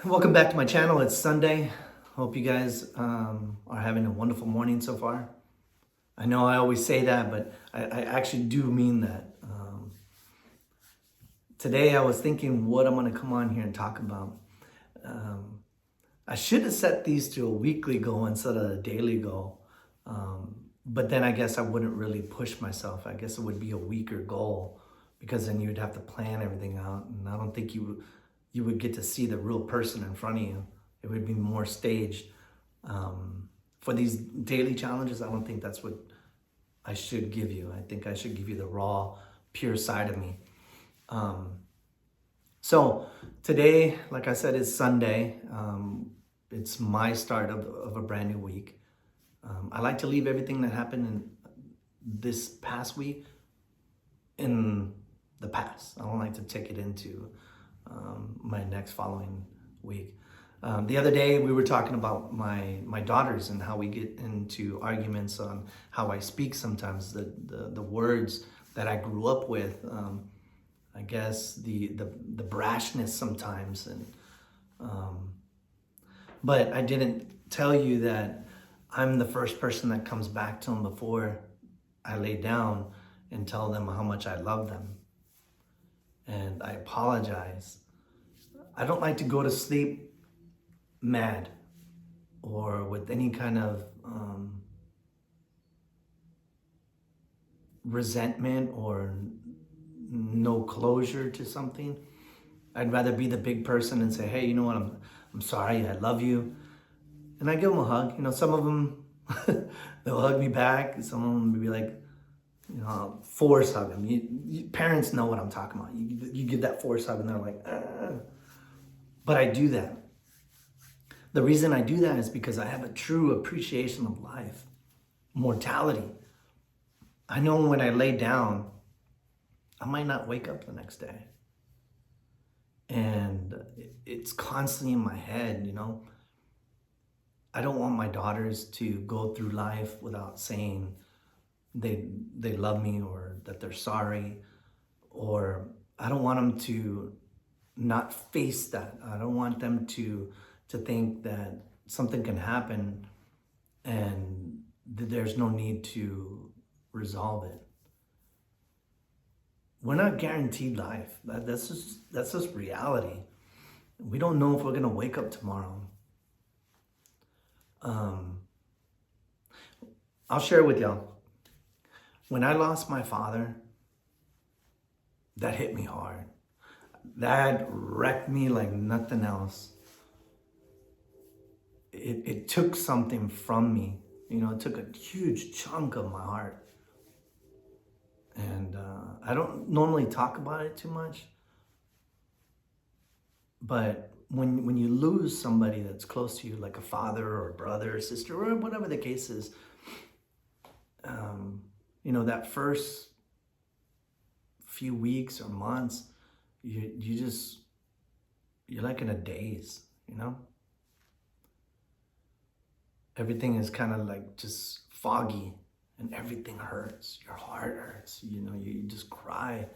Welcome back to my channel. It's Sunday. Hope you guys are having a wonderful morning so far. I know I always say that, but I actually do mean that. Today I was thinking what I'm going to come on here and talk about. I should have set these to a weekly goal instead of a daily goal. But then I guess I wouldn't really push myself. I guess it would be a weaker goal because then you'd have to plan everything out. And I don't think you would get to see the real person in front of you. It would be more staged. For these daily challenges, I don't think that's what I should give you. I think I should give you the raw, pure side of me. So today, like I said, is Sunday. It's my start of a brand new week. I like to leave everything that happened in this past week in the past. I don't like to take it into my next following week. The other day we were talking about my daughters and how we get into arguments on how I speak sometimes, the words that I grew up with, I guess the brashness sometimes, and but I didn't tell you that I'm the first person that comes back to them before I lay down and tell them how much I love them. And I apologize. I don't like to go to sleep mad or with any kind of resentment or no closure to something. I'd rather be the big person and say, hey, you know what, I'm sorry, I love you. And I give them a hug. You know, some of them, they'll hug me back. Some of them will be like, you know, I'll force hug them. Parents know what I'm talking about. You give that force hug and they're like, ah. But I do that. The reason I do that is because I have a true appreciation of life, mortality. I know when I lay down, I might not wake up the next day. And it's constantly in my head, you know. I don't want my daughters to go through life without saying they love me or that they're sorry, or I don't want them to not face that. I don't want them to think that something can happen and there's no need to resolve it. We're not guaranteed life. That's just reality. We don't know if we're gonna wake up tomorrow. I'll share with y'all. When I lost my father, that hit me hard. That wrecked me like nothing else. It took something from me. You know, it took a huge chunk of my heart. And I don't normally talk about it too much. But when you lose somebody that's close to you, like a father or brother or sister or whatever the case is, you know, that first few weeks or months, you're like in a daze, you know? Everything is kind of like just foggy and everything hurts. Your heart hurts, you know, you just cry.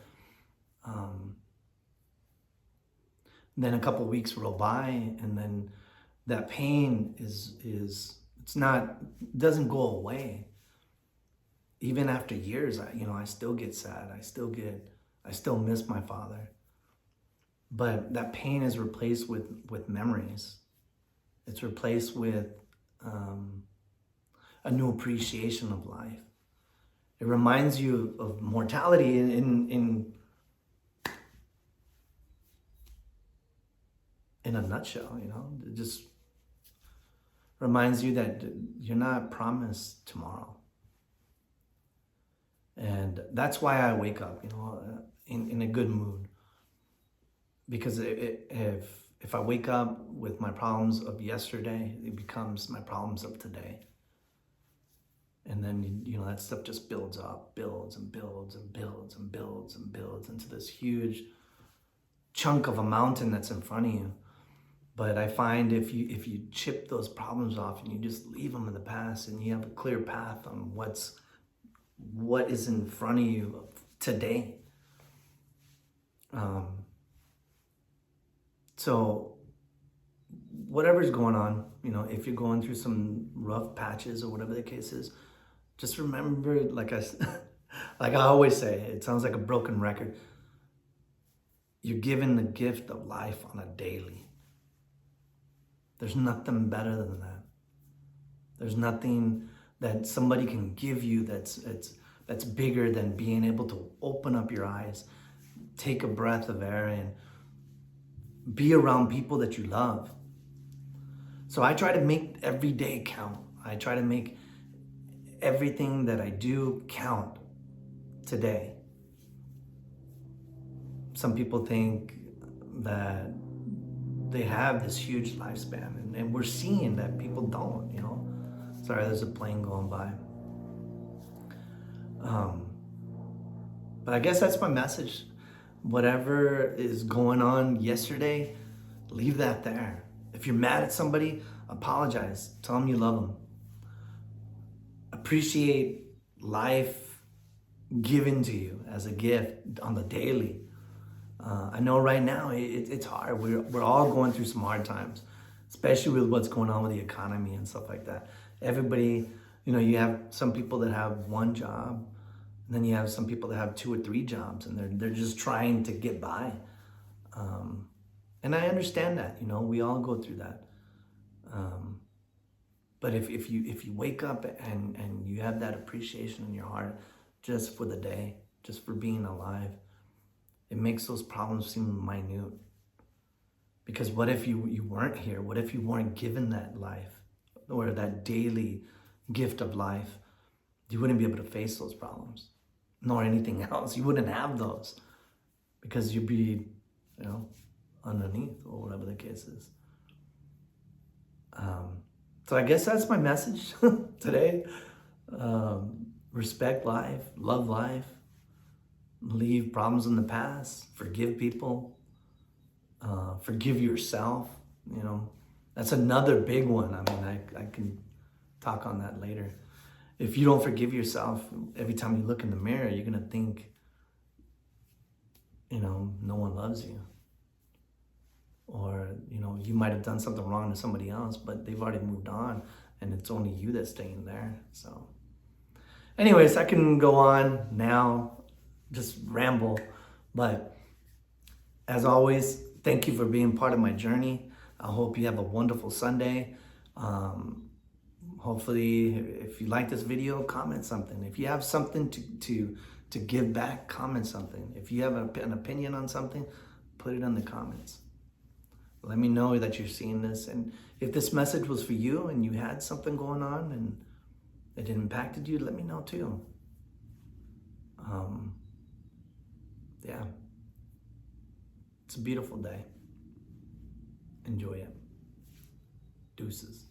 Then a couple weeks roll by and then that pain doesn't go away. Even after years, I still get sad. I still miss my father. But that pain is replaced with memories. It's replaced with a new appreciation of life. It reminds you of mortality in a nutshell, you know. It just reminds you that you're not promised tomorrow. And that's why I wake up, you know, in a good mood. Because if I wake up with my problems of yesterday, it becomes my problems of today. And then, you know, that stuff just builds up, builds and builds and builds and builds and builds into this huge chunk of a mountain that's in front of you. But I find if you chip those problems off and you just leave them in the past and you have a clear path on what is in front of you today. So whatever's going on, you know, if you're going through some rough patches or whatever the case is, just remember, like like I always say, it sounds like a broken record. You're given the gift of life on a daily. There's nothing better than that. There's nothing that somebody can give you that's bigger than being able to open up your eyes, take a breath of air, and be around people that you love. So I try to make every day count. I try to make everything that I do count today. Some people think that they have this huge lifespan, and we're seeing that people don't, you know. Sorry, there's a plane going by. But I guess that's my message. Whatever is going on yesterday, leave that there. If you're mad at somebody, apologize. Tell them you love them. Appreciate life given to you as a gift on the daily. I know right now it's hard. We're all going through some hard times, especially with what's going on with the economy and stuff like that. Everybody, you know, you have some people that have one job, and then you have some people that have 2 or 3 jobs, and they're just trying to get by. And I understand that, you know, we all go through that. But if you wake up and you have that appreciation in your heart just for the day, just for being alive, it makes those problems seem minute. Because what if you weren't here? What if you weren't given that life or that daily gift of life? You wouldn't be able to face those problems, nor anything else. You wouldn't have those because you'd be, you know, underneath or whatever the case is. So I guess that's my message today. Respect life, love life, leave problems in the past, forgive people, forgive yourself. You know, that's another big one. I mean, I can talk on that later. If you don't forgive yourself, every time you look in the mirror, you're gonna think, you know, no one loves you. Or, you know, you might have done something wrong to somebody else, but they've already moved on, and it's only you that's staying there. So anyways, I can go on now, just ramble. But as always, thank you for being part of my journey. I hope you have a wonderful Sunday. Hopefully, if you like this video, comment something. If you have something to give back, comment something. If you have an opinion on something, put it in the comments. Let me know that you're seeing this. And if this message was for you and you had something going on and it impacted you, let me know too. Yeah. It's a beautiful day. Enjoy it. Deuces.